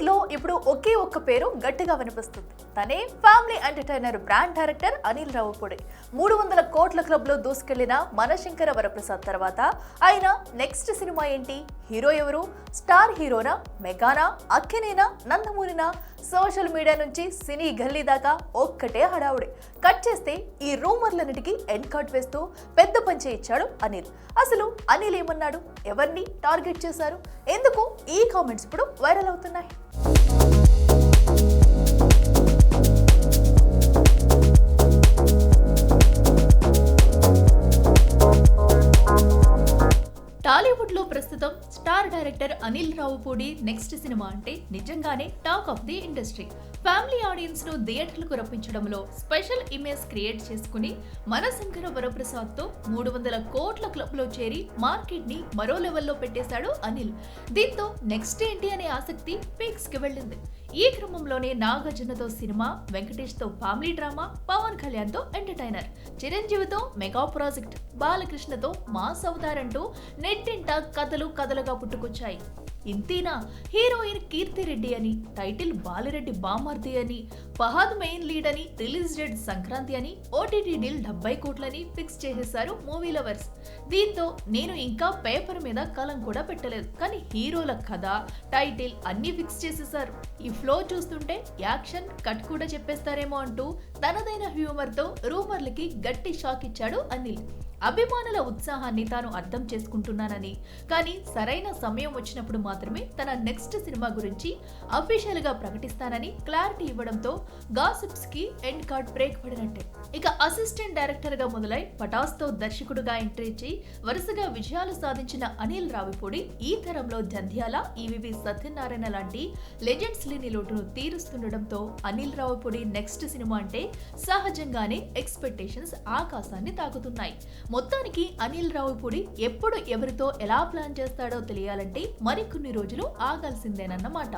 టాలీవుడ్ లో ఇప్పుడు ఒకే ఒక్క పేరు గట్టిగా వినిపిస్తుంది. తనే family entertainer, brand director Anil Ravipudi. 300 కోట్ల క్లబ్ లో దూసుకెళ్లిన మనశంకర వరప్రసాద్ తర్వాత ఆయన నెక్స్ట్ సినిమా ఏంటి? హీరో ఎవరు? స్టార్ హీరోనా, మెగానా, అక్కినేనా, నందమూరినా? సోషల్ మీడియా నుంచి సినీ గల్లీ దాకా ఒక్కటే హడావుడి. కట్ చేస్తే ఈ రూమర్లన్నిటికీ ఎండ్ కార్డ్ వేస్తూ పెద్ద పంచే ఇచ్చాడు అనిల్. అసలు అనిల్ ఏమన్నాడు? ఎవరిని టార్గెట్ చేశారు? ఎందుకు ఈ కామెంట్స్ ఇప్పుడు వైరల్ అవుతున్నాయి? టాలీవుడ్ లో ప్రస్తుతం star director Anil Ravipudi next cinema అంటే నిజంగానే talk of the industry. Family audience ను థియేటర్లకు రప్పించడంలో స్పెషల్ ఇమేజ్ క్రియేట్ చేసుకుని మనశంకర వరప్రసాద్ తో 300 కోట్ల క్లబ్ లో చేరి మార్కెట్ ని మరో లెవెల్లో పెట్టేశాడు అనిల్. దీంతో నెక్స్ట్ ఏంటి అనే ఆసక్తి పీక్స్ కి వెళ్ళింది. ఈ క్రమంలోనే నాగార్జునతో సినిమా, వెంకటేష్ తో ఫ్యామిలీ డ్రామా, పవన్ కళ్యాణ్ తో ఎంటర్టైనర్, చిరంజీవితో మెగా ప్రాజెక్ట్, బాలకృష్ణతో మాస్ అవతార్ అంటూ నెట్టింట కథలుగా పుట్టుకొచ్చాయి. ఇంతేనా, హీరోయిన్ కీర్తి రెడ్డి అని, టైటిల్ బాలిరెడ్డి బామర్ది అని, ఫహద్ మెయిన్ లీడ్ అని, రిలీజ్ డేట్ సంక్రాంతి అని, ఓటీటీ డీల్ 70 కోట్లని ఫిక్స్ చేసేశారు మూవీ లవర్స్. దీంతో నేను ఇంకా పేపర్ మీద కలం కూడా పెట్టలేదు, కానీ హీరోల కథ, టైటిల్ అన్ని ఫిక్స్ చేసేశారు. ఈ ఫ్లో చూస్తుంటే యాక్షన్ కట్ కూడా చెప్పేస్తారేమో అంటూ తనదైన హ్యూమర్ తో రూమర్లకి గట్టి షాక్ ఇచ్చాడు అనిల్. అభిమానుల ఉత్సాహాన్ని తాను అర్థం చేసుకుంటున్నానని, కానీ సరైన సమయం వచ్చినప్పుడు మాత్రమే తన నెక్స్ట్ సినిమా గురించి అఫీషియల్ గా ప్రకటిస్తానని క్లారిటీ ఇవ్వడంతో గాసిప్స్ కి ఎండ్ కార్డ్ బ్రేక్ పడినట్టే. ఇక అసిస్టెంట్ డైరెక్టర్ గా మొదలై పటాస్ తో దర్శకుడుగా ఎంట్రీ ఇచ్చి వరుసగా విజయాలు సాధించిన అనిల్ రావిపూడి ఈ తరంలో జంధ్యాల, ఈవీవి సత్యనారాయణ లాంటి లెజెండ్స్ లేని లోటును తీరుస్తుండటంతో అనిల్ రావిపూడి నెక్స్ట్ సినిమా అంటే సహజంగానే ఎక్స్పెక్టేషన్స్ ఆకాశాన్ని తాకుతున్నాయి. మొత్తానికి అనిల్ రావిపూడి ఎప్పుడు ఎవరితో ఎలా ప్లాన్ చేస్తాడో తెలియాలంటే మరికొన్ని రోజులు ఆగాల్సిందేనన్నమాట.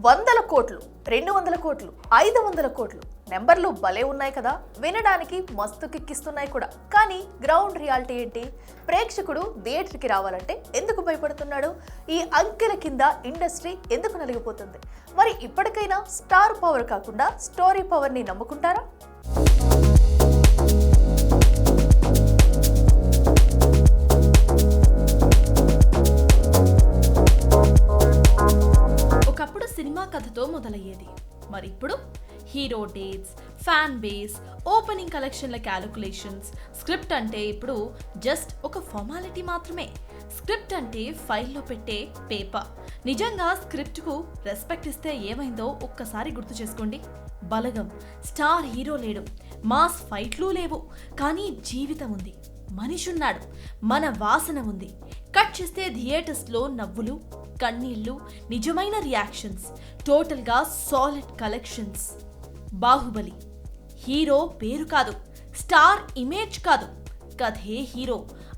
వందల కోట్లు, 200 కోట్లు, 500 కోట్లు నెంబర్లు భలే ఉన్నాయి కదా, వినడానికి మస్తు కిక్కిస్తున్నాయి కూడా. కానీ గ్రౌండ్ రియాలిటీ ఏంటి? ప్రేక్షకుడు థియేటర్కి రావాలంటే ఎందుకు భయపడుతున్నాడు? ఈ అంకెల కింద ఇండస్ట్రీ ఎందుకు నలిగిపోతుంది? మరి ఇప్పటికైనా స్టార్ పవర్ కాకుండా స్టోరీ పవర్ని నమ్ముకుంటారా? ఒకప్పుడు సినిమా కథతో మొదలయ్యేది, మరి ఇప్పుడు hero dates, fan base, opening కలెక్షన్ల క్యాలిక్యులేషన్స్. స్క్రిప్ట్ అంటే ఇప్పుడు జస్ట్ ఒక ఫార్మాలిటీ మాత్రమే. స్క్రిప్ట్ అంటే ఫైల్లో పెట్టే పేపర్. నిజంగా స్క్రిప్ట్కు రెస్పెక్ట్ ఇస్తే ఏమైందో ఒక్కసారి గుర్తు చేసుకోండి. బలగం, స్టార్ హీరో లేడు, మాస్ ఫైట్లు లేవు, కానీ జీవితం ఉంది, మనిషి ఉన్నాడు, మన వాసన ఉంది. కట్ చేస్తే థియేటర్స్లో నవ్వులు, కన్నీళ్లు, నిజమైన రియాక్షన్స్, టోటల్గా సాలిడ్ కలెక్షన్స్. బాహుబలి, హీరో పేరు కాదు, స్టార్ ఇమేజ్ కాదు, కథే హీరో.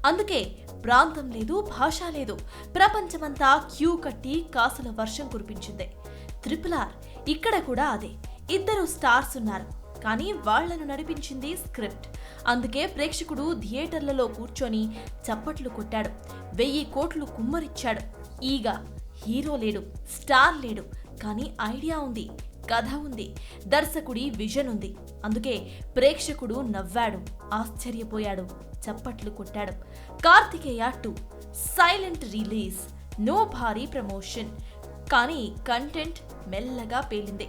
అందుకే ప్రాంతం లేదు, భాష లేదు, ప్రపంచమంతా క్యూ కట్టి కాసుల వర్షం కురిపించింది. RRR ఇక్కడ కూడా అదే. ఇద్దరు స్టార్స్ ఉన్నారు, కానీ వాళ్లను నడిపించింది స్క్రిప్ట్. అందుకే ప్రేక్షకుడు థియేటర్లలో కూర్చొని చప్పట్లు కొట్టాడు, 1000 కోట్లు కుమ్మరిచ్చాడు. ఈగా హీరో లేడు, స్టార్ లేడు, కానీ ఐడియా ఉంది, కథ ఉంది, దర్శకుడి విజన్ ఉంది. అందుకే ప్రేక్షకుడు నవ్వాడు, ఆశ్చర్యపోయాడు, చప్పట్లు కొట్టాడు. కార్తికేయ 2 సైలెంట్ రిలీజ్, నో భారీ ప్రమోషన్, కానీ కంటెంట్ మెల్లగా పేలింది.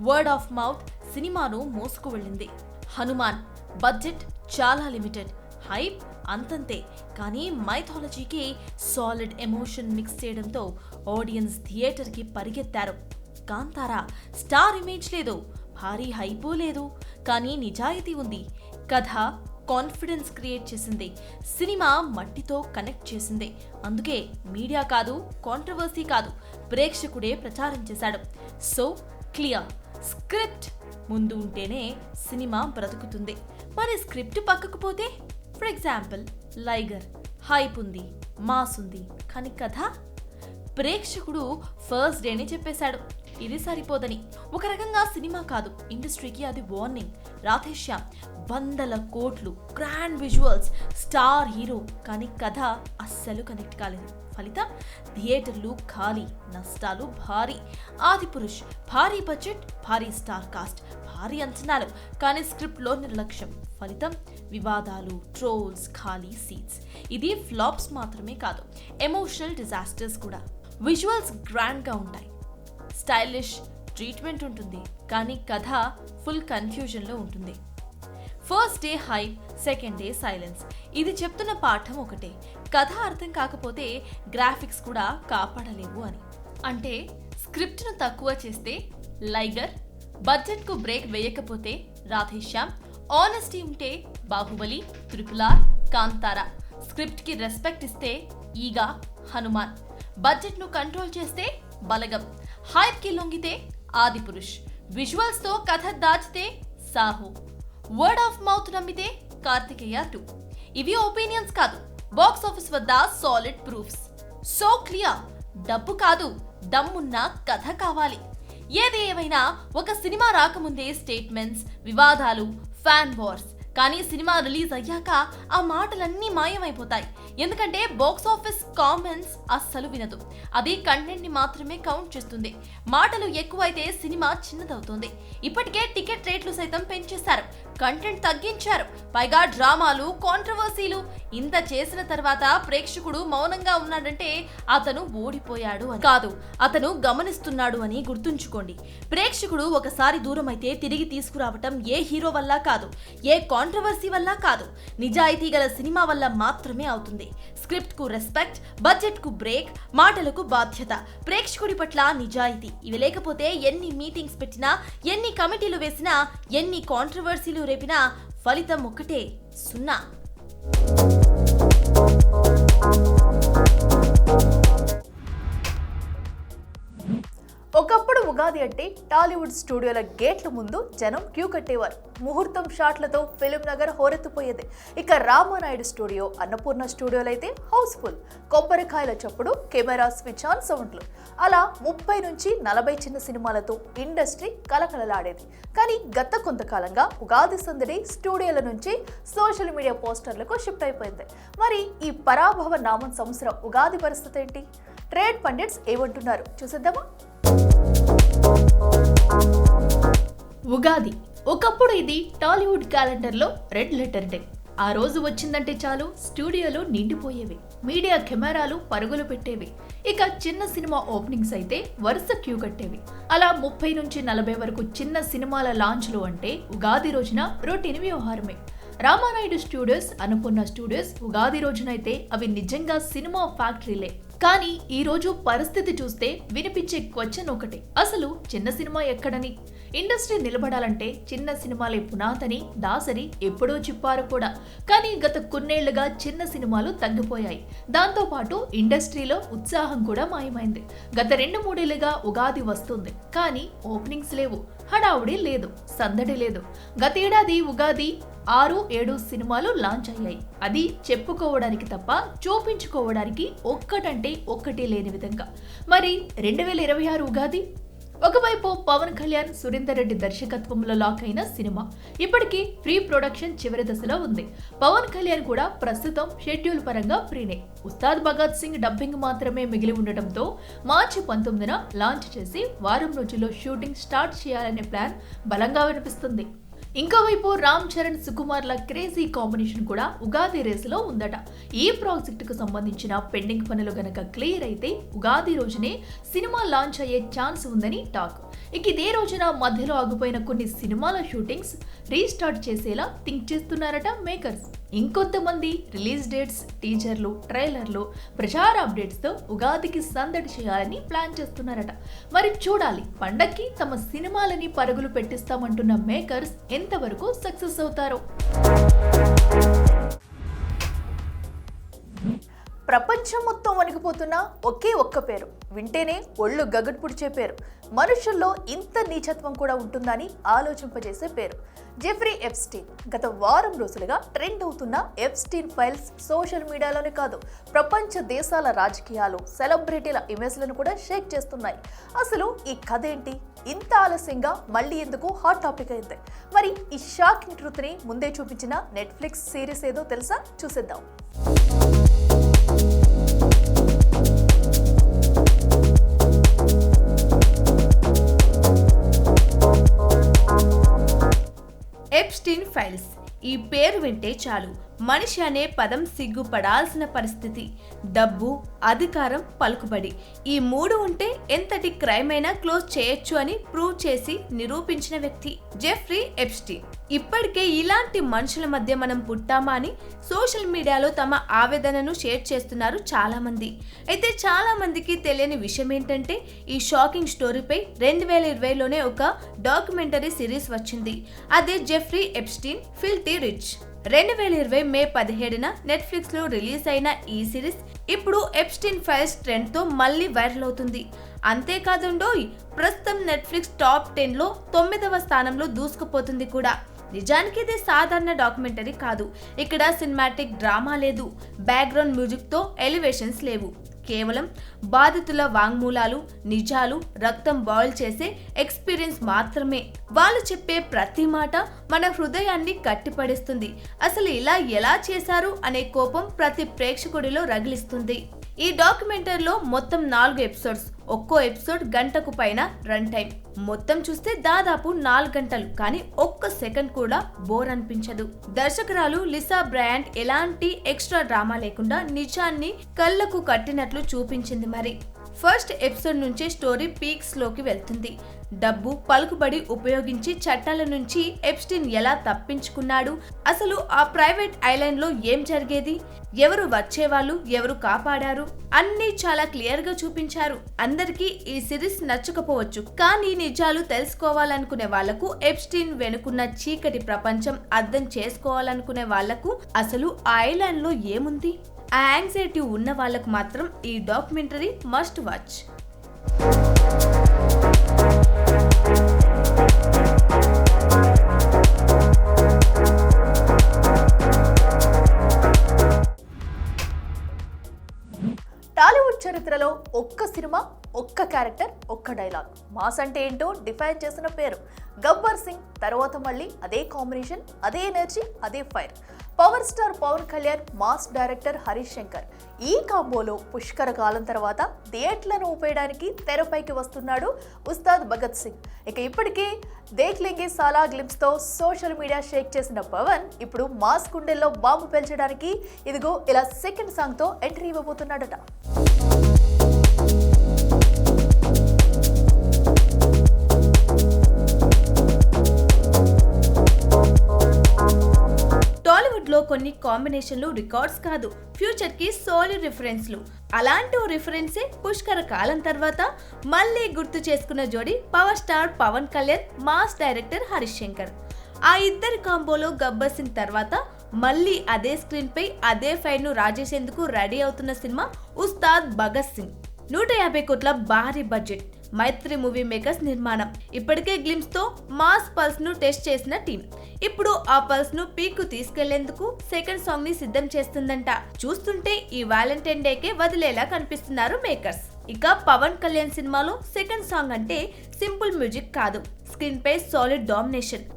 వర్డ్ ఆఫ్ మౌత్ సినిమాను మోసుకు వెళ్ళింది. హనుమాన్ బడ్జెట్ చాలా లిమిటెడ్, హైప్ అంతంతే, కానీ మైథాలజీకి సాలిడ్ ఎమోషన్ మిక్స్ చేయడంతో ఆడియన్స్ థియేటర్కి పరిగెత్తారు. కాంతారా స్టార్ ఇమేజ్ లేదు, భారీ హైపు లేదు, కానీ నిజాయితీ ఉంది. కథ కాన్ఫిడెన్స్ క్రియేట్ చేసింది, సినిమా మట్టితో కనెక్ట్ చేసింది. అందుకే మీడియా కాదు, కాంట్రవర్సీ కాదు, ప్రేక్షకుడే ప్రచారం చేశాడు. సో క్లియర్, స్క్రిప్ట్ ముందు ఉంటేనే సినిమా బ్రతుకుతుంది. మరి స్క్రిప్ట్ పక్కకు పోతే, ఫర్ ఎగ్జాంపుల్ లైగర్, హైప్ ఉంది, మాస్ ఉంది, కానీ కథ ప్రేక్షకుడు ఫస్ట్ డేనే చెప్పేశాడు, ఇది సరిపోదని ఒక రకంగా సినిమా కాదు, ఇండస్ట్రీకి అది వార్నింగ్. రాధేశ్యామ్ వందల కోట్లు, గ్రాండ్ విజువల్స్, స్టార్ హీరో, కానీ కథ అస్సలు కనెక్ట్ కాలేదు. ఫలితం థియేటర్లు ఖాళీ, నష్టాలు భారీ. ఆదిపురుష్ భారీ బడ్జెట్, భారీ స్టార్ కాస్ట్, భారీ అంచనాలు, కానీ స్క్రిప్ట్లో నిర్లక్ష్యం. ఫలితం వివాదాలు, ట్రోల్స్, ఖాళీ సీట్స్. ఇది ఫ్లాప్స్ మాత్రమే కాదు, ఎమోషనల్ డిజాస్టర్స్ కూడా. విజువల్స్ గ్రాండ్గా ఉంటాయి, స్టైలిష్ ట్రీట్మెంట్ ఉంటుంది, కానీ కథ ఫుల్ కన్ఫ్యూజన్లో ఉంటుంది. First day hype, second day silence. ఇది చెప్తున్న పాఠం ఒకటే, కథ అర్థం కాకపోతే గ్రాఫిక్స్ కూడా కాపాడలేవు అని. అంటే స్క్రిప్ట్ను తక్కువ చేస్తే లైగర్, బడ్జెట్కు బ్రేక్ వేయకపోతే రాధేశ్యామ్, ఆనెస్టీ ఉంటే బాహుబలి, త్రిపులార్, కాంతారా, స్క్రిప్ట్కి రెస్పెక్ట్ ఇస్తే ఈగా, హనుమాన్, బడ్జెట్ను కంట్రోల్ చేస్తే బలగం, హైప్కి లొంగితే ఆదిపురుష్, విజువల్స్తో కథ దాచితే సాహో, వర్డ్ ఆఫ్ మౌత్ నమ్మితే కార్తికేయ 2. ఇవి ఒపీనియన్స్ కాదు, బాక్స్ ఆఫీస్ వద్ద సాలిడ్ ప్రూఫ్స్. సో క్లియర్, డబ్బు కాదు, దమ్మున్న కథ కావాలి. ఏది ఏమైనా ఒక సినిమా రాకముందే స్టేట్మెంట్స్, వివాదాలు, ఫ్యాన్ వార్స్, కానీ సినిమా రిలీజ్ అయ్యాక ఆ మాటలన్నీ మాయమైపోతాయి. ఎందుకంటే బాక్స్ ఆఫీస్ కామెంట్స్ అస్సలు వినదు, అది కంటెంట్ ని మాత్రమే కౌంట్ చేస్తుంది. మాటలు ఎక్కువైతే సినిమా చిన్నదవుతుంది. ఇప్పటికే టికెట్ రేట్లు సైతం పెంచేశారు, కంటెంట్ తగ్గించారు, పైగా డ్రామాలు, కాంట్రవర్సీలు. ఇంత చేసిన తర్వాత ప్రేక్షకుడు మౌనంగా ఉన్నాడంటే అతను ఓడిపోయాడు అని కాదు, అతను గమనిస్తున్నాడు అని గుర్తుంచుకోండి. ప్రేక్షకుడు ఒకసారి దూరం అయితే తిరిగి తీసుకురావటం ఏ హీరో వల్ల కాదు, ఏ కాంట్రవర్సీ వల్ల కాదు, నిజాయితీ గల సినిమా వల్ల మాత్రమే అవుతుంది. స్క్రిప్ట్ కు రెస్పెక్ట్, బడ్జెట్ కు బ్రేక్, మాటలకు బాధ్యత, ప్రేక్షకుడి పట్ల నిజాయితీ. ఇవి లేకపోతే ఎన్ని మీటింగ్స్ పెట్టినా, ఎన్ని కమిటీలు వేసినా, ఎన్ని కాంట్రవర్సీలు రేపినా ఫలితం ఒక్కటే, సున్నా. ఒకప్పుడు ఉగాది అంటే టాలీవుడ్ స్టూడియోల గేట్ల ముందు జనం క్యూ కట్టేవారు. ముహూర్తం షాట్లతో ఫిలిం నగర్ హోరెత్తిపోయేది. ఇక రామానాయుడు స్టూడియో, అన్నపూర్ణ స్టూడియోలు అయితే హౌస్ఫుల్. కొబ్బరికాయల చప్పుడు, కెమెరా స్విచ్ ఆన్ సౌండ్లు, అలా 30 నుంచి 40 చిన్న సినిమాలతో ఇండస్ట్రీ కలకలలాడేది. కానీ గత కొంతకాలంగా ఉగాది సందడి స్టూడియోల నుంచి సోషల్ మీడియా పోస్టర్లకు షిఫ్ట్ అయిపోయింది. మరి ఈ పరాభవ నామం సంవత్సరం ఉగాది పరిస్థితి ఏంటి? ట్రేడ్ పండిట్స్ ఏమంటున్నారు చూసేద్దామా? ఉగాది ఒకప్పుడు ఇది టాలీవుడ్ క్యాలెండర్లో రెడ్ లెటర్ డే. ఆ రోజు వచ్చిందంటే చాలు స్టూడియోలు నిండిపోయేవి, మీడియా కెమెరాలు పరుగులు పెట్టేవి. ఇక చిన్న సినిమా ఓపెనింగ్స్ అయితే వరుస క్యూ కట్టేవి. అలా 30 నుంచి 40 వరకు చిన్న సినిమాల లాంచ్లు అంటే ఉగాది రోజున రొటీన్ వ్యవహారమే. రామానాయుడు స్టూడియోస్, అన్నపూర్ణ స్టూడియోస్ ఉగాది రోజునైతే అవి నిజంగా సినిమా ఫ్యాక్టరీలే. కానీ ఈ రోజు పరిస్థితి చూస్తే వినిపించే క్వశ్చన్ ఒకటే, అసలు చిన్న సినిమా ఎక్కడని? ఇండస్ట్రీ నిలబడాలంటే చిన్న సినిమాలే పునాదని దాసరి ఎప్పుడో చెప్పారు కూడా. కానీ గత కొన్నేళ్లుగా చిన్న సినిమాలు తగ్గిపోయాయి. దాంతో పాటు ఇండస్ట్రీలో ఉత్సాహం కూడా మాయమైంది. గత 2-3 ఏళ్లుగా ఉగాది వస్తుంది, కానీ ఓపెనింగ్స్ లేవు, హడావుడి లేదు, సందడి లేదు. గతేడాది ఉగాది 6-7 సినిమాలు లాంచ్ అయ్యాయి. అది చెప్పుకోవడానికి తప్ప చూపించుకోవడానికి ఒక్కటంటే ఒక్కటి లేని విధంగా. మరి 2026 ఉగాది? ఒకవైపు పవన్ కళ్యాణ్, సురేందర్ రెడ్డి దర్శకత్వంలో లాక్ అయిన సినిమా ఇప్పటికీ ప్రీ ప్రొడక్షన్ చివరి దశలో ఉంది. పవన్ కళ్యాణ్ కూడా ప్రస్తుతం షెడ్యూల్ పరంగా ఫ్రీనే. ఉస్తాద్ భగత్ సింగ్ డబ్బింగ్ మాత్రమే మిగిలి ఉండటంతో మార్చి 19న లాంచ్ చేసి వారం రోజుల్లో షూటింగ్ స్టార్ట్ చేయాలనే ప్లాన్ బలంగా వినిపిస్తుంది. ఇంకోవైపు రామ్ చరణ్, సుకుమార్ల క్రేజీ కాంబినేషన్ కూడా ఉగాది రేసులో ఉందట. ఈ ప్రాజెక్టుకు సంబంధించిన పెండింగ్ పనులు గనక క్లియర్ అయితే ఉగాది రోజునే సినిమా లాంచ్ అయ్యే ఛాన్స్ ఉందని టాక్. ఇక ఇదే రోజున మధ్యలో ఆగిపోయిన కొన్ని సినిమాల షూటింగ్స్ రీస్టార్ట్ చేసేలా థింక్ చేస్తున్నారట మేకర్స్. ఇంకొంతమంది రిలీజ్ డేట్స్, టీజర్లు, ట్రైలర్లు, ప్రచార అప్డేట్స్తో ఉగాదికి సందడి చేయాలని ప్లాన్ చేస్తున్నారట. మరి చూడాలి, పండక్కి తమ సినిమాలని పరుగులు పెట్టిస్తామంటున్న మేకర్స్ ఎంతవరకు సక్సెస్ అవుతారో. ప్రపంచం మొత్తం వణికిపోతున్న ఒకే ఒక్క పేరు, వింటేనే ఒళ్ళు గగట్ పుడిచే పేరు, మనుషుల్లో ఇంత నీచత్వం కూడా ఉంటుందని ఆలోచింపజేసే పేరు, జెఫ్రీ ఎప్స్టీన్. గత వారం రోజులుగా ట్రెండ్ అవుతున్న ఎప్స్టీన్ ఫైల్స్ సోషల్ మీడియాలోనే కాదు, ప్రపంచ దేశాల రాజకీయాలు, సెలబ్రిటీల ఇమేజ్లను కూడా షేక్ చేస్తున్నాయి. అసలు ఈ కథ ఏంటి? ఇంత ఆలస్యంగా మళ్ళీ ఎందుకు హాట్ టాపిక్ అయింది? మరి ఈ షాకింగ్ ట్రూత్ ని ముందే చూపించిన నెట్ఫ్లిక్స్ సిరీస్ ఏదో తెలుసా? చూసేద్దాం. Epstein files. ఈ పేరు వింటే చాలు మనిషి అనే పదం సిగ్గుపడాల్సిన పరిస్థితి. డబ్బు, అధికారం, పలుకుబడి, ఈ మూడు ఉంటే ఎంతటి క్రైమ్ అయినా క్లోజ్ చేయొచ్చు అని ప్రూవ్ చేసి నిరూపించిన వ్యక్తి జెఫ్రీ ఎప్స్టీన్. ఇప్పటికే ఇలాంటి మనుషుల మధ్య మనం పుట్టామా అని సోషల్ మీడియాలో తమ ఆవేదనను షేర్ చేస్తున్నారు చాలా మంది. అయితే చాలా మందికి తెలియని విషయం ఏంటంటే, ఈ షాకింగ్ స్టోరీపై 2020లోనే ఒక డాక్యుమెంటరీ సిరీస్ వచ్చింది. అదే జెఫ్రీ ఎప్స్టీన్ ఫిల్తీ రిచ్. 2020 మే 17న నెట్ఫ్లిక్స్ లో రిలీజ్ అయిన ఈ సిరీస్ ఇప్పుడు ఎప్స్టీన్ ఫైల్స్ ట్రెండ్ తో మళ్ళీ వైరల్ అవుతుంది. అంతేకాదుండోయ్, ప్రస్తుతం నెట్ఫ్లిక్స్ టాప్ 10లో 9వ స్థానంలో దూసుకుపోతుంది కూడా. నిజానికి ఇది సాధారణ డాక్యుమెంటరీ కాదు. ఇక్కడ సినిమాటిక్ డ్రామా లేదు, బ్యాక్గ్రౌండ్ మ్యూజిక్ తో ఎలివేషన్స్ లేవు. కేవలం బాధితుల వాంగ్మూలాలు, నిజాలు, రక్తం బాయిల్ చేసే ఎక్స్పీరియన్స్ మాత్రమే. వాళ్ళు చెప్పే ప్రతి మాట మన హృదయాన్ని కట్టిపడేస్తుంది. అసలు ఇలా ఎలా చేశారు అనే కోపం ప్రతి ప్రేక్షకుడిలో రగిలిస్తుంది. ఈ డాక్యుమెంటరీలో మొత్తం 4 ఎపిసోడ్స్, ఒక్కో ఎపిసోడ్ గంటకు పైన రన్ టైం. మొత్తం చూస్తే దాదాపు 4 గంటలు, కానీ ఒక్క సెకండ్ కూడా బోర్ అనిపించదు. దర్శకురాలు లిసా బ్రయాంట్ ఎలాంటి ఎక్స్ట్రా డ్రామా లేకుండా నిజాన్ని కళ్ళకు కట్టినట్లు చూపించింది. మరి ఫస్ట్ ఎపిసోడ్ నుంచే స్టోరీ పీక్స్ లోకి వెళ్తుంది. డబ్బు, పలుకుబడి ఉపయోగించి చట్టాల నుంచి ఎప్స్టీన్ ఎలా తప్పించుకున్నాడు, అసలు ఆ ప్రైవేట్ ఐలాండ్ లో ఏం జరిగేది, ఎవరు వచ్చేవాళ్ళు, ఎవరు కాపాడారు, అన్నీ చాలా క్లియర్ గా చూపించారు. అందరికీ ఈ సిరీస్ నచ్చకపోవచ్చు, కానీ నిజాలు తెలుసుకోవాలనుకునే వాళ్లకు, ఎప్స్టీన్ వెనుకున్న చీకటి ప్రపంచం అర్థం చేసుకోవాలనుకునే వాళ్లకు, అసలు ఆ ఐలాండ్ లో ఏముంది, ఆ యాంగ్జైటీ ఉన్న వాళ్ళకు మాత్రం ఈ డాక్యుమెంటరీ మస్ట్ వాచ్. టాలీవుడ్ చరిత్రలో ఒక్క సినిమా, ఒక్క క్యారెక్టర్, ఒక్క డైలాగ్, మాస్ అంటే ఏంటో డిఫైన్ చేసిన పేరు గబ్బర్ సింగ్. తర్వాత మళ్ళీ అదే కాంబినేషన్, అదే ఎనర్జీ, అదే fire. Power star Pawan Kalyan, mass director Harish Shankar, ఈ కాంబోలో పుష్కర కాలం తర్వాత థియేటర్లను ఊపేయడానికి తెరపైకి వస్తున్నాడు ఉస్తాద్ భగత్ సింగ్. ఇక ఇప్పటికే దేఖ్ లెంగే సాలా గ్లింప్స్ తో సోషల్ మీడియా షేక్ చేసిన పవన్ ఇప్పుడు మాస్ గుండెల్లో బాంబు పేల్చడానికి ఇదిగో ఇలా సెకండ్ సాంగ్ తో ఎంట్రీ ఇవ్వబోతున్నాడట. టాలీవుడ్ లో కొన్ని కాంబినేషన్లు రికార్డ్స్ కాదు, ఫ్యూచర్ కి సాలిడ్ రిఫరెన్స్లు. అలాంటి ఓ రిఫరెన్సే పుష్కర కాలం తర్వాత మళ్ళీ గుర్తు చేసుకున్న జోడీ power star Pawan Kalyan, mass director Harish Shankar. ఆ ఇద్దరి కాంబోలో గబ్బర్ సింగ్ తర్వాత మళ్ళీ అదే స్క్రీన్ పై అదే ఫైర్ ను రాజేసేందుకు రెడీ అవుతున్న సినిమా ఉస్తాద్ భగత్ సింగ్. 150 కోట్ల భారీ బడ్జెట్, మైత్రి మూవీ మేకర్స్ నిర్మాణం. ఇప్పటికే గ్లిమ్స్ తో మాస్ పల్స్ ను టెస్ట్ చేసిన టీం ఇప్పుడు ఆ పల్స్ ను పీక్ కు తీసుకెళ్లేందుకు సెకండ్ సాంగ్ ని సిద్ధం చేస్తుందంట. చూస్తుంటే ఈ వ్యాలంటైన్ డే కే వదిలేలా కనిపిస్తున్నారు మేకర్స్. ఇక పవన్ కళ్యాణ్ సినిమాలో సెకండ్ సాంగ్ అంటే సింపుల్ మ్యూజిక్ కాదు, స్క్రీన్ పై సాలిడ్ డామినేషన్.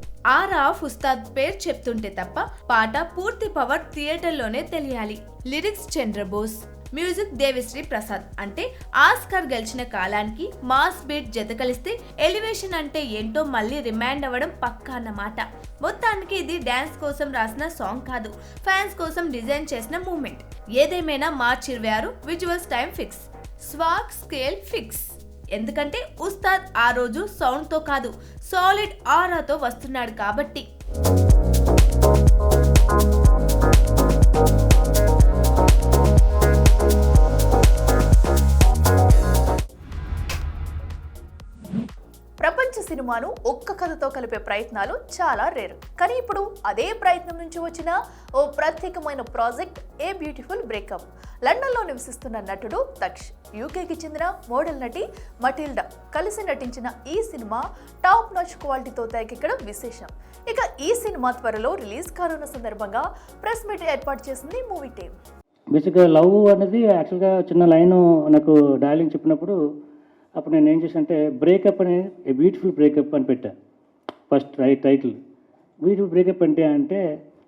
ఆఫ్ ఉస్తాద్ పేరు చెప్తుంటే తప్ప పాట పూర్తి పవర్ థియేటర్ లోనే తెలియాలి. Lyrics Chandrabose, music Devi Sri Prasad. అంటే ఆస్కార్ గెలిచిన కాలానికి మాస్ బీట్ జత కలిస్తే ఎలివేషన్ అంటే ఏంటో మళ్ళీ రిమైండ్ అవ్వడం పక్కా అన్నమాట. మొత్తానికి ఇది డాన్స్ కోసం రాసిన సాంగ్ కాదు, ఫ్యాన్స్ కోసం డిజైన్ చేసిన మూమెంట్. ఏదేమైనా మార్చి 26 visuals time fix, swag scale fix. ఎందుకంటే ఉస్తాద్ ఆ రోజు సౌండ్ తో కాదు, సాలిడ్ ఆరాతో వస్తున్నాడు కాబట్టి. సినిమాను ఒక్క కథతో కలిపే ప్రయత్నాలు చాలా రేర్. కానీ ఇప్పుడు అదే ప్రయత్నం నుంచి వచ్చిన ఓ ప్రత్యేకమైన ప్రాజెక్ట్ ఏ బ్యూటిఫుల్ బ్రేకప్. లండన్లో నివసిస్తున్న నటుడు తక్ష్, యూకేకి చెందిన మోడల్ నటి మటిల్డా కలిసి నటించిన ఈ సినిమా టాప్ నాచ్ క్వాలిటీతో తెరకెక్కడం విశేషం. ఇక ఈ సినిమా త్వరలో రిలీజ్ కానున్న సందర్భంగా ప్రెస్ మీట్ ఏర్పాటు చేసింది మూవీ టీం. బేసిక్గా లవ్ అనేది యాక్చువల్గా చిన్న లైన్ నాకు డార్లింగ్ చెప్పినప్పుడు అప్పుడు నేను ఏం చేశానంటే బ్రేకప్ అని ఏ బ్యూటిఫుల్ బ్రేకప్ అని పెట్టా. ఫస్ట్ టైటిల్ బ్యూటిఫుల్ బ్రేకప్ అంటే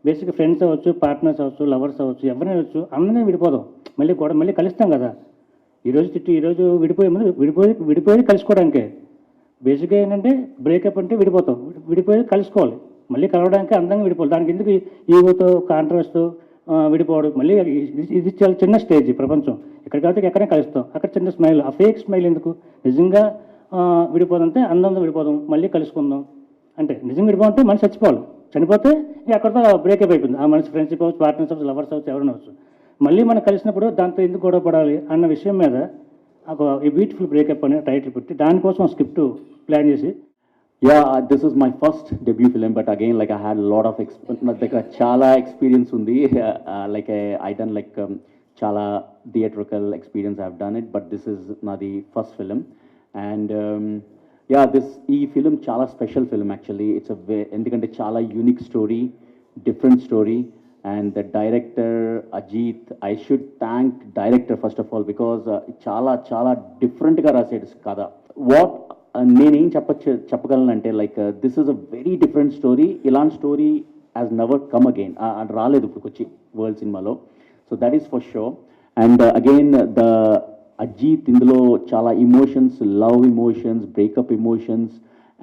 బేసిక్గా ఫ్రెండ్స్ అవ్వచ్చు, పార్ట్నర్స్ అవ్వచ్చు, లవర్స్ అవ్వచ్చు, ఎవరైనా అవ్వచ్చు, అందరినీ విడిపోదాం, మళ్ళీ కలుస్తాం కదా. ఈరోజు ఈరోజు విడిపోయే ముందు విడిపోయేది కలుసుకోవడానికే. బేసిక్గా ఏంటంటే బ్రేకప్ అంటే విడిపోయేది కలుసుకోవాలి, మళ్ళీ కలవడానికి అందంగా విడిపోవాలి. దానికి ఎందుకు ఈగోతో కాంట్రవర్స్తో విడిపోవడం, మళ్ళీ ఇది చాలా చిన్న స్టేజ్ ప్రపంచం. ఇక్కడ కాబట్టి ఎక్కడైనా కలుస్తాం, అక్కడ చిన్న స్మైల్, ఆ ఫేక్ స్మైల్ ఎందుకు? నిజంగా విడిపోదంటే అందంగా విడిపోదాం, మళ్ళీ కలుసుకుందాం అంటే నిజంగా విడిపోతే మనిషి చచ్చిపోవాలి, చనిపోతే అక్కడితో బ్రేకప్ అయిపోయింది. ఆ మనిషి ఫ్రెండ్షిప్ అవ్వచ్చు, పార్ట్నర్స్ అవ్వచ్చు, లవర్స్ అవ్వచ్చు, ఎవరైనా అవ్వచ్చు. మళ్ళీ మనం కలిసినప్పుడు దాంతో ఎందుకు గొడవ పడాలి అన్న విషయం మీద ఒక ఈ బ్యూటిఫుల్ బ్రేకప్ అనే టైటిల్ పెట్టి దానికోసం స్క్రిప్ట్ ప్లాన్ చేసి. Yeah, this is my first debut film, but again, like I had a lot of chala experience undi. I done chala theatrical experience. I've done it, but this is not the first film, and yeah, this film chala special film actually. It's endukante chala unique story, different story, and the director Ajit. I should thank director first of all because chala different ga rasedu kada. What నేనేం చెప్పగలనంటే this is a very different story. ఇలాంటి story has never come again, రాలేదు ఇప్పుడు వచ్చి world సినిమాలో. So that is for sure. And again the Ajith ఇందులో చాలా emotions, love emotions, breakup emotions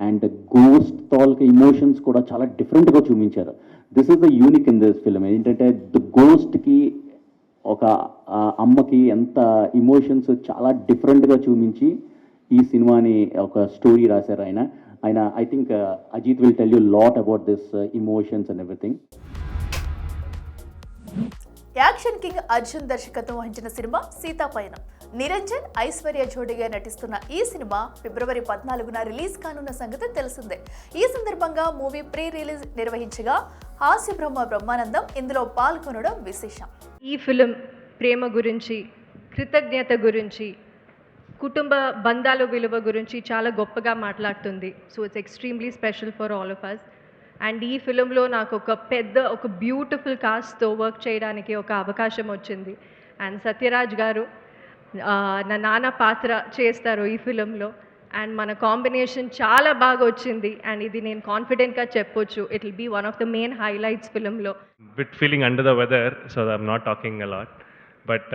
and ghost తాలూకా ఇమోషన్స్ కూడా చాలా డిఫరెంట్గా చూపించారు. This is the unique in this film. ఏంటంటే ద గోస్ట్కి ఒక అమ్మకి ఎంత ఇమోషన్స్ చాలా డిఫరెంట్గా చూపించి ఈ సినిమాని ఒక స్టోరీ రాశారు ఆయన. I think Ajith will tell you lot about this emotions and everything. Action king Arjun దర్శకత్వం వహించిన సినిమా సీతాపయనం. నిరంజన్, ఐశ్వర్య జోడిగా నటిస్తున్న ఈ సినిమా ఫిబ్రవరి 14న రిలీజ్ కానున్న సంగతి తెలిసిందే. ఈ సందర్భంగా మూవీ ప్రీ రిలీజ్ నిర్వహించగా హాస్య బ్రహ్మానందం ఇందులో పాల్గొనడం విశేషం. ఈ ఫిలిం ప్రేమ గురించి, కృతజ్ఞత గురించి, కుటుంబ బంధాల విలువ గురించి చాలా గొప్పగా మాట్లాడుతుంది. So it's extremely special for all of us. And ఈ ఫిలింలో నాకు ఒక బ్యూటిఫుల్ కాస్ట్తో వర్క్ చేయడానికి ఒక అవకాశం వచ్చింది. అండ్ సత్యరాజ్ గారు నా నాన్న పాత్ర చేస్తారు ఈ ఫిలింలో. అండ్ మన కాంబినేషన్ చాలా బాగా వచ్చింది. అండ్ ఇది నేను కాన్ఫిడెంట్గా చెప్పొచ్చు, it will be one of the main highlights ఫిలింలో. Bit feeling under the weather, so I'm not talking a lot. But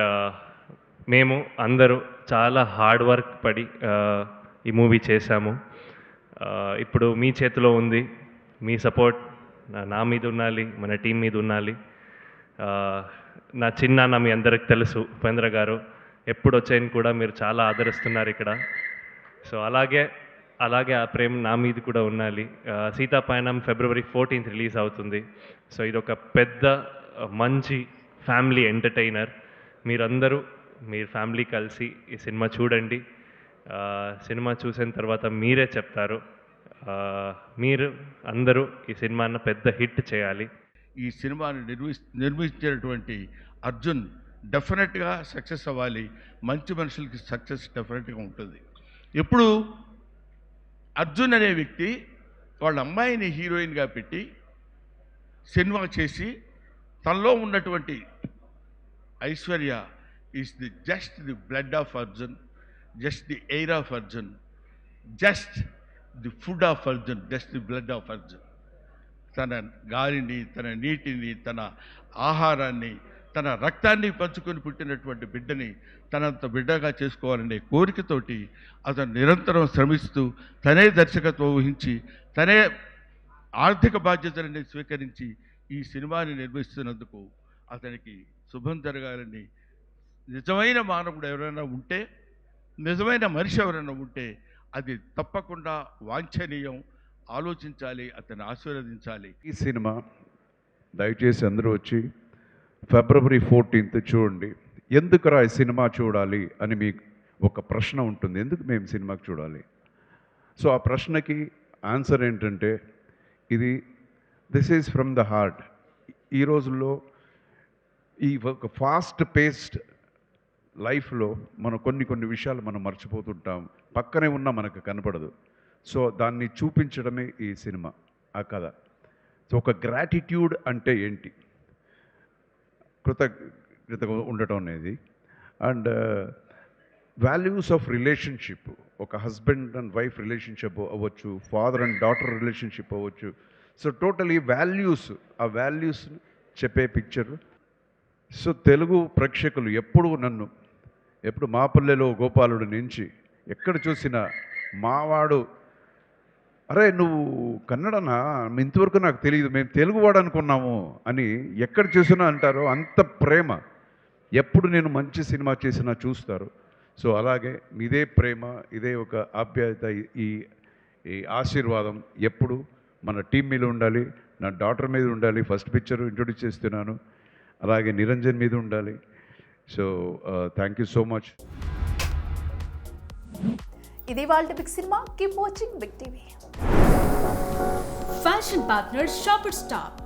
మేము అందరూ చాలా హార్డ్ వర్క్ పడి ఈ మూవీ చేశాము. ఇప్పుడు మీ చేతిలో ఉంది. మీ సపోర్ట్ నా మీద ఉండాలి, మన టీం మీద ఉండాలి. నా చిన్నాన్న మీ అందరికి తెలుసు, ఉపేంద్ర గారు. ఎప్పుడు వచ్చాయని కూడా మీరు చాలా ఆదరిస్తున్నారు ఇక్కడ. సో అలాగే ఆ ప్రేమ నా మీద కూడా ఉండాలి. సీతాపయనం ఫిబ్రవరి 14th రిలీజ్ అవుతుంది. సో ఇది ఒక పెద్ద మంచి ఫ్యామిలీ ఎంటర్టైనర్. మీరందరూ మీరు ఫ్యామిలీ కలిసి ఈ సినిమా చూడండి. సినిమా చూసిన తర్వాత మీరే చెప్తారు. మీరు అందరూ ఈ సినిమాను పెద్ద హిట్ చేయాలి. ఈ సినిమాను నిర్మించినటువంటి అర్జున్ డెఫినెట్గా సక్సెస్ అవ్వాలి. మంచి మనుషులకి సక్సెస్ డెఫినెట్గా ఉంటుంది. ఎప్పుడు అర్జున్ అనే వ్యక్తి వాళ్ళ అమ్మాయిని హీరోయిన్గా పెట్టి సినిమా చేసి తనలో ఉన్నటువంటి Aishwarya is just the blood of Arjun, just the air of Arjun, just the food of Arjun, just the blood of Arjun. తన గాలిని, తన నీటిని, తన ఆహారాన్ని, తన రక్తాన్ని పంచుకొని పుట్టినటువంటి బిడ్డని తనంత బిడ్డగా చేసుకోవాలనే కోరికతోటి అతను నిరంతరం శ్రమిస్తూ తనే దర్శకత్వం వహించి తనే ఆర్థిక బాధ్యతలని స్వీకరించి ఈ సినిమాని నిర్మిస్తున్నందుకు అతనికి శుభం జరగాలని, నిజమైన మానవుడు ఎవరైనా ఉంటే, నిజమైన మనిషి ఎవరైనా ఉంటే అది తప్పకుండా వాంఛనీయం, ఆలోచించాలి, అతన్ని ఆశీర్వదించాలి. ఈ సినిమా దయచేసి అందరూ వచ్చి ఫిబ్రవరి 14th చూడండి. ఎందుకురా ఈ సినిమా చూడాలి అని మీకు ఒక ప్రశ్న ఉంటుంది, ఎందుకు మేము సినిమాకి చూడాలి? సో ఆ ప్రశ్నకి ఆన్సర్ ఏంటంటే ఇది this is from the heart. ఈ రోజుల్లో ఈ ఒక ఫాస్ట్ పేస్డ్ లైఫ్లో మనం కొన్ని విషయాలు మనం మర్చిపోతుంటాం, పక్కనే ఉన్నా మనకు కనపడదు. సో దాన్ని చూపించడమే ఈ సినిమా, ఆ కథ. సో ఒక గ్రాటిట్యూడ్ అంటే ఏంటి, కృతజ్ఞతగా ఉండటం అనేది, అండ్ వాల్యూస్ ఆఫ్ రిలేషన్షిప్, ఒక హస్బెండ్ అండ్ వైఫ్ రిలేషన్షిప్ అవ్వచ్చు, ఫాదర్ అండ్ డాటర్ రిలేషన్షిప్ అవ్వచ్చు. సో టోటలీ వాల్యూస్, ఆ వాల్యూస్ చెప్పే పిక్చర్. సో తెలుగు ప్రేక్షకులు ఎప్పుడు మా పల్లెలో గోపాలుడు నుంచి ఎక్కడ చూసినా మావాడు, అరే నువ్వు కన్నడనా, ఇంతవరకు నాకు తెలియదు, మేము తెలుగువాడు అనుకున్నాము అని ఎక్కడ చూసినా అంటారో. అంత ప్రేమ ఎప్పుడు నేను మంచి సినిమా చేసినా చూస్తారు. సో అలాగే ఇదే ప్రేమ, ఇదే ఒక ఆప్యాయత, ఈ ఆశీర్వాదం ఎప్పుడు మన టీం మీద ఉండాలి, నా డాటర్ మీద ఉండాలి. ఫస్ట్ పిక్చర్ ఇంట్రొడ్యూస్ చేస్తున్నాను, అలాగే నిరంజన్ మీద ఉండాలి. So thank you so much. ఇది వాళ్ళ బిగ్ సినిమా. Keep watching big TV. Fashion partner shopper stop.